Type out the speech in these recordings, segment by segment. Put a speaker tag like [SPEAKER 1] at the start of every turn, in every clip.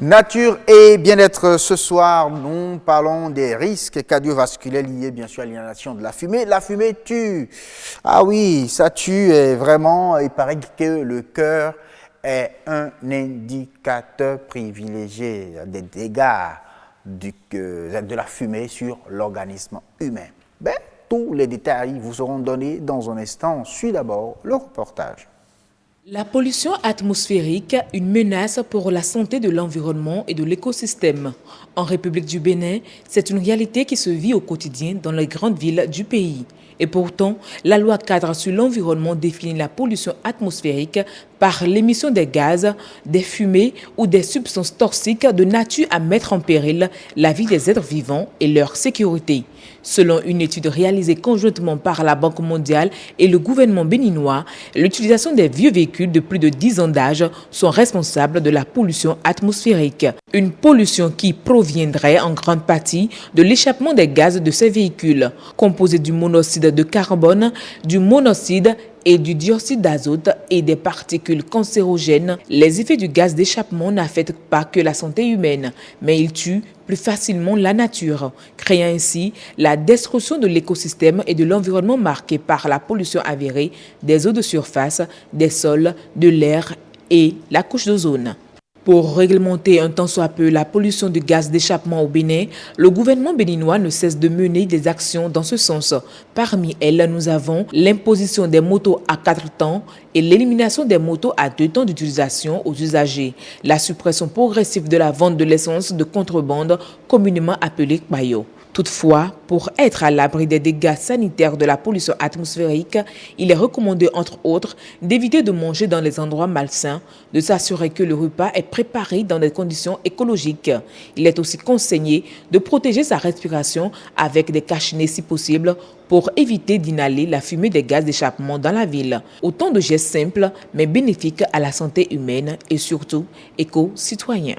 [SPEAKER 1] Nature et bien-être, ce soir, nous parlons des risques cardiovasculaires liés bien sûr à l'inhalation de la fumée. La fumée tue. Ah oui, ça tue et vraiment, il paraît que le cœur est un indicateur privilégié des dégâts de la fumée sur l'organisme humain. Ben, tous les détails vous seront donnés dans un instant. On suit d'abord le reportage.
[SPEAKER 2] La pollution atmosphérique, une menace pour la santé de l'environnement et de l'écosystème. En République du Bénin, c'est une réalité qui se vit au quotidien dans les grandes villes du pays. Et pourtant, la loi cadre sur l'environnement définit la pollution atmosphérique par l'émission des gaz, des fumées ou des substances toxiques de nature à mettre en péril la vie des êtres vivants et leur sécurité. Selon une étude réalisée conjointement par la Banque mondiale et le gouvernement béninois, l'utilisation des vieux véhicules de plus de 10 ans d'âge sont responsables de la pollution atmosphérique. Une pollution qui proviendrait en grande partie de l'échappement des gaz de ces véhicules, composés du monoxyde de carbone, du monoxyde et du dioxyde d'azote et des particules cancérogènes. Les effets du gaz d'échappement n'affectent pas que la santé humaine, mais ils tuent plus facilement la nature, créant ainsi la destruction de l'écosystème et de l'environnement marqué par la pollution avérée des eaux de surface, des sols, de l'air et la couche d'ozone. Pour réglementer un tant soit peu la pollution du gaz d'échappement au Bénin, le gouvernement béninois ne cesse de mener des actions dans ce sens. Parmi elles, nous avons l'imposition des motos à 4 temps et l'élimination des motos à 2 temps d'utilisation aux usagers, la suppression progressive de la vente de l'essence de contrebande, communément appelée Kpayo. Toutefois, pour être à l'abri des dégâts sanitaires de la pollution atmosphérique, il est recommandé, entre autres, d'éviter de manger dans les endroits malsains, de s'assurer que le repas est préparé dans des conditions écologiques. Il est aussi conseillé de protéger sa respiration avec des cache-nez si possible pour éviter d'inhaler la fumée des gaz d'échappement dans la ville. Autant de gestes simples mais bénéfiques à la santé humaine et surtout éco-citoyens.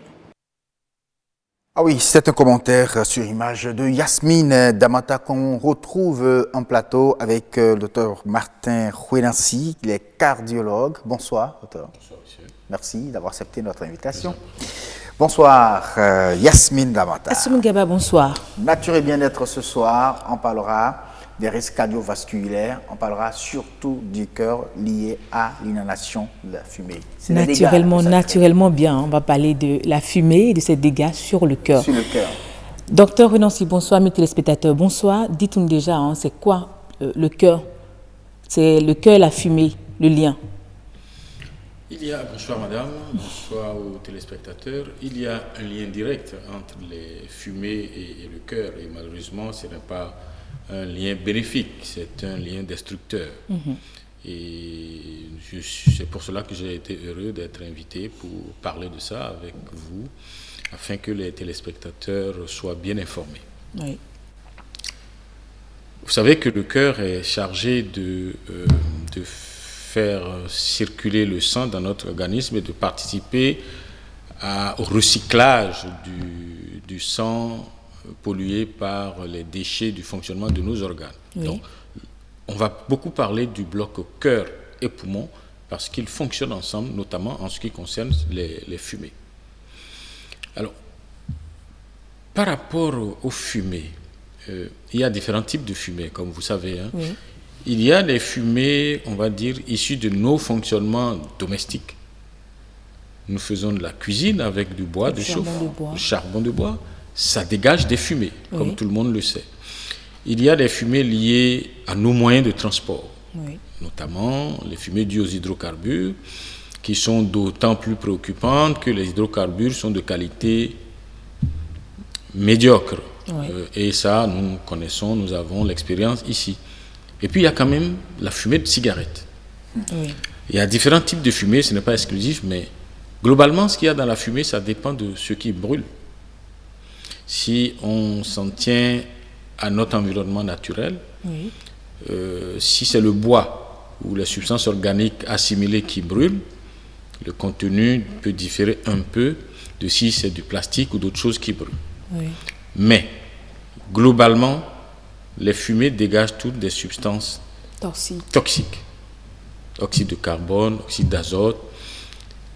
[SPEAKER 1] Ah oui, c'est un commentaire sur image de Yasmine Damata qu'on retrouve en plateau avec le docteur Martin Khouenassi, il est cardiologue. Bonsoir, docteur.
[SPEAKER 3] Bonsoir, monsieur.
[SPEAKER 1] Merci d'avoir accepté notre invitation. Bonsoir, Yasmine Damata.
[SPEAKER 2] Assoum Gaba, bonsoir.
[SPEAKER 1] Nature et bien-être ce soir, on parlera des risques cardiovasculaires, on parlera surtout du cœur lié à l'inhalation de la fumée.
[SPEAKER 2] Naturellement bien, on va parler de la fumée et de ses dégâts sur le cœur.
[SPEAKER 1] Sur le cœur.
[SPEAKER 2] Docteur Khouenassi, bonsoir, mes téléspectateurs, bonsoir. Dites-nous déjà, c'est quoi le cœur? C'est le cœur et la fumée, le lien.
[SPEAKER 3] Bonsoir madame, bonsoir aux téléspectateurs. Il y a un lien direct entre les fumées et le cœur et malheureusement ce n'est pas un lien bénéfique, c'est un lien destructeur. Et c'est pour cela que j'ai été heureux d'être invité pour parler de ça avec vous, afin que les téléspectateurs soient bien informés.
[SPEAKER 2] Oui.
[SPEAKER 3] Vous savez que le cœur est chargé de faire circuler le sang dans notre organisme et de participer au recyclage du sang pollué par les déchets du fonctionnement de nos organes.
[SPEAKER 2] Oui.
[SPEAKER 3] Donc, on va beaucoup parler du bloc cœur et poumon parce qu'ils fonctionnent ensemble, notamment en ce qui concerne les fumées. Alors, par rapport aux fumées, il y a différents types de fumées, comme vous savez. Hein.
[SPEAKER 2] Oui.
[SPEAKER 3] Il y a des fumées, on va dire, issues de nos fonctionnements domestiques. Nous faisons de la cuisine avec du bois, du charbon de bois. Ça dégage des fumées, comme tout le monde le sait. Il y a des fumées liées à nos moyens de transport, notamment les fumées dues aux hydrocarbures, qui sont d'autant plus préoccupantes que les hydrocarbures sont de qualité médiocre. Et ça, nous connaissons, nous avons l'expérience ici. Et puis, il y a quand même la fumée de cigarette. Il y a différents types de fumée, ce n'est pas exclusif, mais globalement, ce qu'il y a dans la fumée, ça dépend de ce qui brûle. Si on s'en tient à notre environnement naturel, si c'est le bois ou les substances organiques assimilées qui brûlent, le contenu peut différer un peu de si c'est du plastique ou d'autres choses qui brûlent. Mais, globalement, les fumées dégagent toutes des substances toxiques. Oxyde de carbone, oxyde d'azote.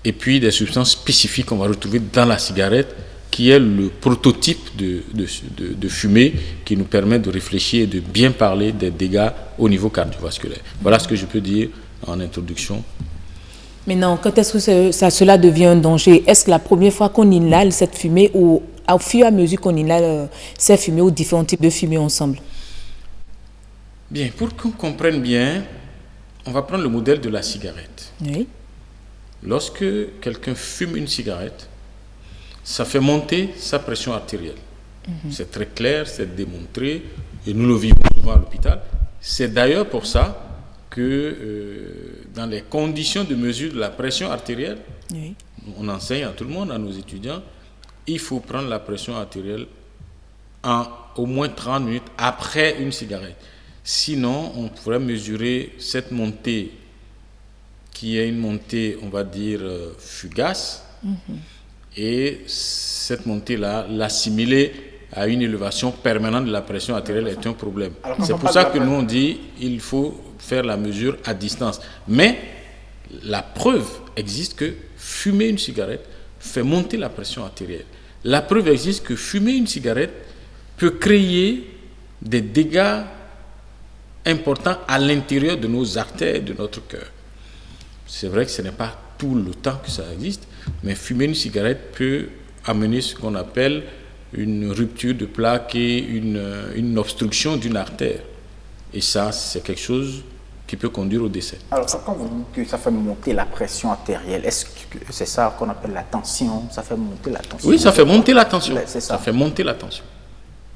[SPEAKER 3] et puis des substances spécifiques qu'on va retrouver dans la cigarette, qui est le prototype de fumée qui nous permet de réfléchir et de bien parler des dégâts au niveau cardiovasculaire. Voilà ce que je peux dire en introduction.
[SPEAKER 2] Maintenant, quand est-ce que cela devient un danger? Est-ce que la première fois qu'on inhale cette fumée ou au fur et à mesure qu'on inhale ces fumées ou différents types de fumées ensemble?
[SPEAKER 3] Bien, pour qu'on comprenne bien, on va prendre le modèle de la cigarette.
[SPEAKER 2] Oui.
[SPEAKER 3] Lorsque quelqu'un fume une cigarette, ça fait monter sa pression artérielle. C'est très clair, c'est démontré, et nous le vivons souvent à l'hôpital. C'est d'ailleurs pour ça que dans les conditions de mesure de la pression artérielle,
[SPEAKER 2] Oui.
[SPEAKER 3] on enseigne à tout le monde, à nos étudiants, il faut prendre la pression artérielle en au moins 30 minutes après une cigarette. Sinon, on pourrait mesurer cette montée qui est une montée, on va dire, fugace, et cette montée-là, l'assimiler à une élévation permanente de la pression artérielle est un problème. C'est pour ça que nous on dit il faut faire la mesure à distance. Mais la preuve existe que fumer une cigarette fait monter la pression artérielle. La preuve existe que fumer une cigarette peut créer des dégâts importants à l'intérieur de nos artères, de notre cœur. C'est vrai que ce n'est pas tout le temps que ça existe, mais fumer une cigarette peut amener ce qu'on appelle une rupture de plaque et une obstruction d'une artère. Et ça, c'est quelque chose qui peut conduire au décès.
[SPEAKER 1] Alors, quand vous dites que ça fait monter la pression artérielle, est-ce que c'est ça qu'on appelle la tension? Ça fait monter la tension?
[SPEAKER 3] Oui, ça fait monter la tension.
[SPEAKER 1] C'est ça.
[SPEAKER 3] Ça fait monter la tension.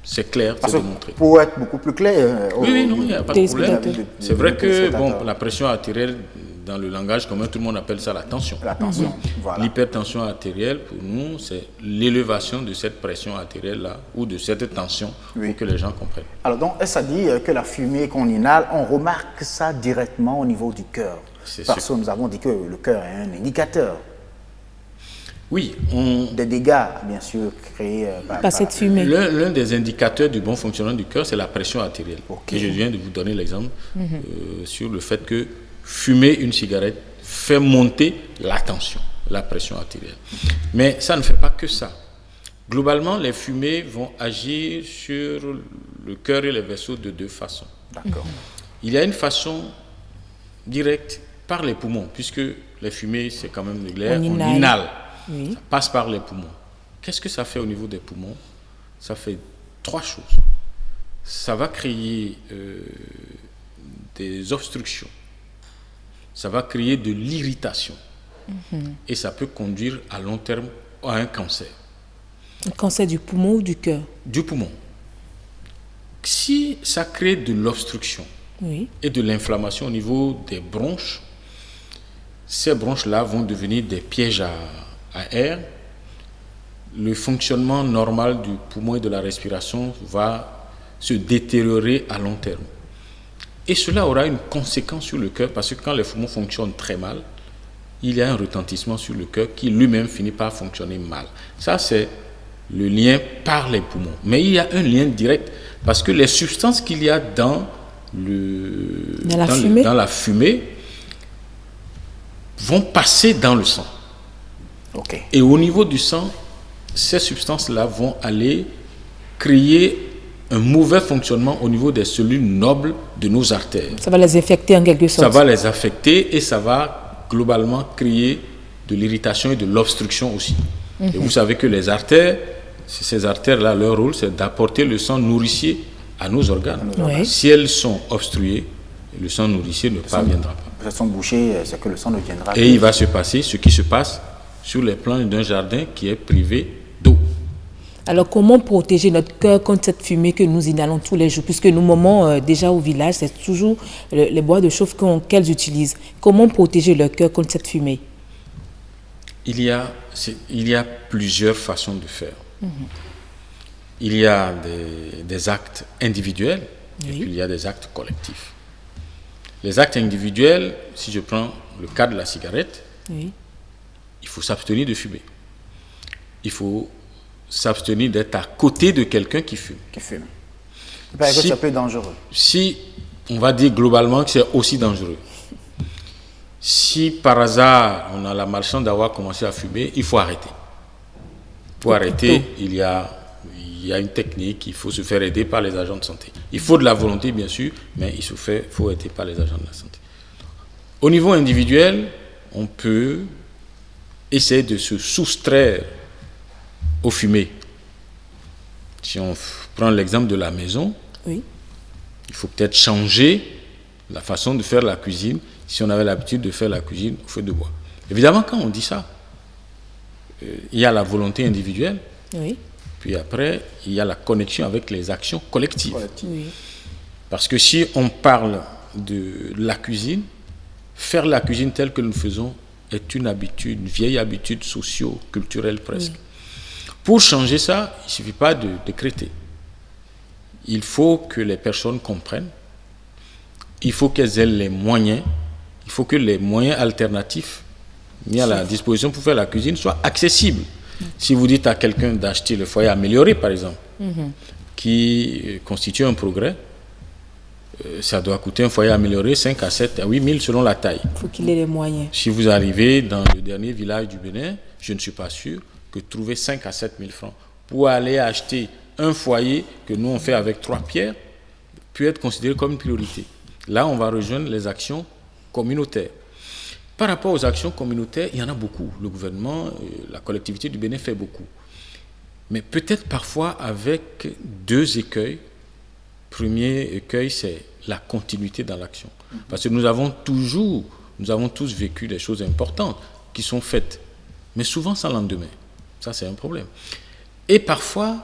[SPEAKER 3] C'est clair, c'est démontré.
[SPEAKER 1] Pour être beaucoup plus clair...
[SPEAKER 3] Oui, non, il n'y a pas de problème.
[SPEAKER 2] spectateurs.
[SPEAKER 3] C'est vrai que la pression artérielle, dans le langage commun, tout le monde appelle ça la tension.
[SPEAKER 1] La tension, voilà.
[SPEAKER 3] L'hypertension artérielle, pour nous, c'est l'élévation de cette pression artérielle-là, ou de cette tension, pour que les gens comprennent.
[SPEAKER 1] Alors, donc, ça dit que la fumée qu'on inhale, on remarque ça directement au niveau du cœur. Parce que nous avons dit que le cœur est un indicateur.
[SPEAKER 3] Oui,
[SPEAKER 1] des dégâts, bien sûr, créés
[SPEAKER 2] par cette fumée.
[SPEAKER 3] L'un des indicateurs du bon fonctionnement du cœur, c'est la pression artérielle. Et je viens de vous donner l'exemple sur le fait que fumer une cigarette fait monter la tension, la pression artérielle. Mais ça ne fait pas que ça. Globalement, les fumées vont agir sur le cœur et les vaisseaux de deux façons.
[SPEAKER 1] D'accord.
[SPEAKER 3] Il y a une façon directe par les poumons, puisque les fumées, c'est quand même de l'air, on inhale.
[SPEAKER 2] Oui.
[SPEAKER 3] Ça passe par les poumons. Qu'est-ce que ça fait au niveau des poumons? Ça fait trois choses. Ça va créer des obstructions. Ça va créer de l'irritation. Et ça peut conduire à long terme à un cancer.
[SPEAKER 2] Un cancer du poumon ou du cœur?
[SPEAKER 3] Du poumon. Si ça crée de l'obstruction et de l'inflammation au niveau des bronches, ces bronches-là vont devenir des pièges à air. Le fonctionnement normal du poumon et de la respiration va se détériorer à long terme. Et cela aura une conséquence sur le cœur, parce que quand les poumons fonctionnent très mal, il y a un retentissement sur le cœur qui lui-même finit par fonctionner mal. Ça, c'est le lien par les poumons. Mais il y a un lien direct, parce que les substances qu'il y a dans la fumée vont passer dans le sang.
[SPEAKER 1] Okay.
[SPEAKER 3] Et au niveau du sang, ces substances-là vont aller créer un mauvais fonctionnement au niveau des cellules nobles de nos artères.
[SPEAKER 2] Ça va les affecter en quelque sorte.
[SPEAKER 3] Ça va les affecter et ça va globalement créer de l'irritation et de l'obstruction aussi. Et vous savez que les artères, ces artères-là, leur rôle, c'est d'apporter le sang nourricier à nos organes.
[SPEAKER 2] Oui.
[SPEAKER 3] Si elles sont obstruées, le sang nourricier ne parviendra pas.
[SPEAKER 1] Si elles sont bouchées, c'est que le sang ne viendra pas.
[SPEAKER 3] Et il va se passer ce qui se passe sur les plans d'un jardin qui est privé d'eau.
[SPEAKER 2] Alors, comment protéger notre cœur contre cette fumée que nous inhalons tous les jours? Puisque nous, moments déjà au village, c'est toujours les bois de chauffe qu'elles utilisent. Comment protéger leur cœur contre cette fumée?
[SPEAKER 3] Il y a plusieurs façons de faire. Il y a des actes individuels et puis il y a des actes collectifs. Les actes individuels, si je prends le cas de la cigarette, il faut s'abstenir de fumer. Il faut s'abstenir d'être à côté de quelqu'un qui fume.
[SPEAKER 1] Parce que ça peut être dangereux.
[SPEAKER 3] Si on va dire globalement que c'est aussi dangereux. Si par hasard, on a la malchance d'avoir commencé à fumer, il faut arrêter. Pour arrêter, il y a une technique, il faut se faire aider par les agents de santé. Il faut de la volonté, bien sûr, mais il faut aider par les agents de la santé. Au niveau individuel, on peut essayer de se soustraire aux fumées. Si on prend l'exemple de la maison,
[SPEAKER 2] Oui.
[SPEAKER 3] il faut peut-être changer la façon de faire la cuisine. Si on avait l'habitude de faire la cuisine au feu de bois. Évidemment, quand on dit ça, il y a la volonté individuelle,
[SPEAKER 2] Oui.
[SPEAKER 3] puis après, il y a la connexion avec les actions collectives.
[SPEAKER 2] Oui.
[SPEAKER 3] Parce que si on parle de la cuisine, faire la cuisine telle que nous faisons est une habitude, une vieille habitude socio-culturelle presque. Oui. Pour changer ça, il ne suffit pas de décréter. Il faut que les personnes comprennent, il faut qu'elles aient les moyens, il faut que les moyens alternatifs mis à la disposition pour faire la cuisine soient accessibles. Si vous dites à quelqu'un d'acheter le foyer amélioré, par exemple, qui constitue un progrès, ça doit coûter un foyer amélioré 5 à 7 à 8 000 selon la taille.
[SPEAKER 2] Il faut qu'il ait les moyens.
[SPEAKER 3] Si vous arrivez dans le dernier village du Bénin, je ne suis pas sûr que trouver 5 à 7 000 francs pour aller acheter un foyer que nous on fait avec 3 pierres peut être considéré comme une priorité. Là, on va rejoindre les actions communautaires. Par rapport aux actions communautaires, il y en a beaucoup. Le gouvernement, la collectivité du Bénin fait beaucoup. Mais peut-être parfois avec 2 écueils. Premier écueil, c'est la continuité dans l'action. Parce que nous avons tous vécu des choses importantes qui sont faites, mais souvent sans lendemain. Ça, c'est un problème. Et parfois,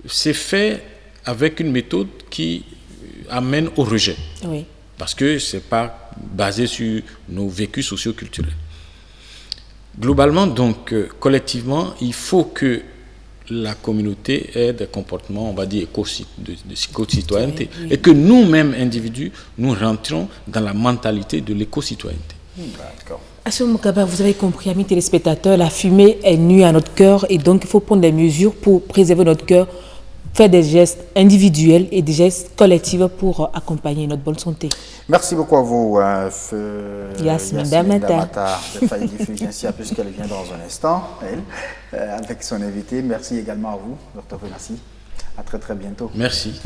[SPEAKER 3] c'est fait avec une méthode qui amène au rejet.
[SPEAKER 2] Oui.
[SPEAKER 3] Parce que ce n'est pas basé sur nos vécus socio-culturels. Globalement, donc, collectivement, il faut que la communauté ait des comportements, on va dire, éco-citoyenneté. Oui. Et que nous-mêmes, individus, nous rentrions dans la mentalité de l'éco-citoyenneté.
[SPEAKER 1] D'accord.
[SPEAKER 2] Assou Moukaba, vous avez compris, amis téléspectateurs, la fumée est nue à notre cœur et donc il faut prendre des mesures pour préserver notre cœur, faire des gestes individuels et des gestes collectifs pour accompagner notre bonne santé.
[SPEAKER 1] Merci beaucoup à vous,
[SPEAKER 2] Yasmine Damata,
[SPEAKER 1] de Faye Diffusion, puisqu'elle vient dans un instant, elle, avec son invité. Merci également à vous, Dr. Merci. À très très bientôt.
[SPEAKER 3] Merci.